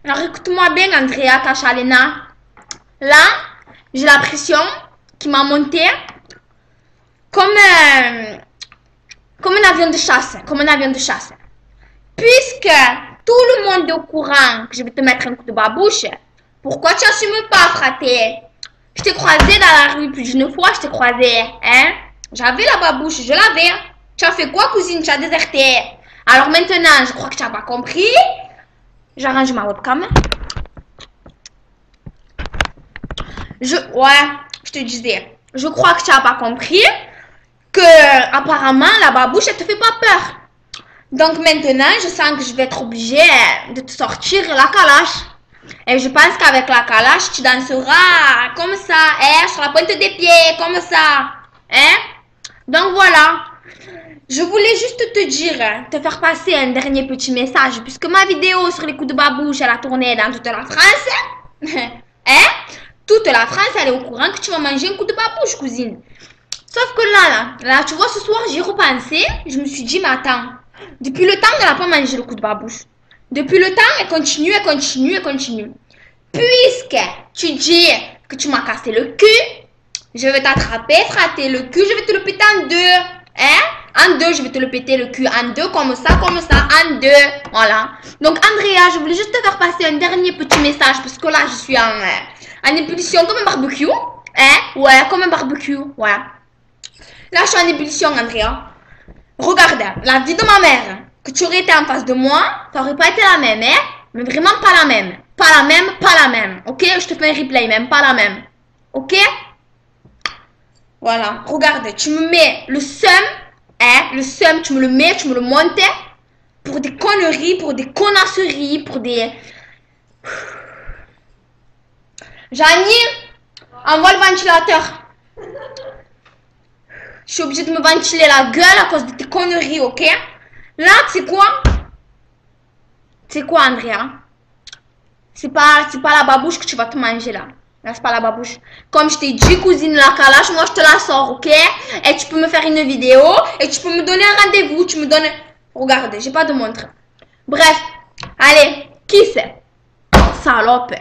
Alors écoute-moi bien, Andrea Kachalena. Là, j'ai la pression qui m'a monté comme un avion de chasse. Comme un avion de chasse. Puisque tout le monde est au courant que je vais te mettre un coup de babouche, pourquoi tu n'assumes pas, fraté? Je t'ai croisé dans la rue plus d'une fois, je t'ai croisé, hein? J'avais la babouche, je l'avais. Tu as fait quoi, cousine? Tu as déserté. Alors maintenant, je crois que tu n'as pas compris. J'arrange ma webcam. Ouais, je te disais. Je crois que tu n'as pas compris que apparemment la babouche, elle te fait pas peur. Donc maintenant, je sens que je vais être obligée de te sortir la calache. Et je pense qu'avec la calache, tu danseras comme ça, hein, sur la pointe des pieds, comme ça. Hein? Donc voilà. Je voulais juste te dire, te faire passer un dernier petit message, puisque ma vidéo sur les coups de babouche, elle a tourné dans toute la France. Hein? Toute la France, elle est au courant que tu vas manger un coup de babouche, cousine. Sauf que là, tu vois, ce soir, j'y ai repensé. Je me suis dit, mais attends, depuis le temps, elle n'a pas mangé le coup de babouche. Depuis le temps, elle continue. Puisque tu dis que tu m'as cassé le cul, je vais t'attraper, frater le cul, je vais te le péter en deux. Hein? En deux, je vais te le péter le cul en deux, comme ça, en deux. Voilà. Donc, Andrea, je voulais juste te faire passer un dernier petit message, parce que là, je suis en ébullition comme un barbecue. Hein? Ouais, comme un barbecue. Ouais. Là, je suis en ébullition, Andrea. Regarde, la vie de ma mère, que tu aurais été en face de moi, ça aurait pas été la même, hein? Mais vraiment pas la même. Pas la même. Ok? Je te fais un replay, même pas la même. Ok? Voilà. Regarde, tu me mets le seum, hein? Le seum, tu me le mets, tu me le montes pour des conneries, pour des connasseries, pour des... Janie, envoie le ventilateur. Je suis obligée de me ventiler la gueule à cause de tes conneries, ok? Là, c'est quoi? C'est quoi, Andrea? C'est pas la babouche que tu vas te manger, là. Là, c'est pas la babouche. Comme je t'ai dit, cousine, la calache, moi, je te la sors, ok? Et tu peux me faire une vidéo, et tu peux me donner un rendez-vous, tu me donnes... Regarde, j'ai pas de montre. Bref, allez, qui c'est? Salope.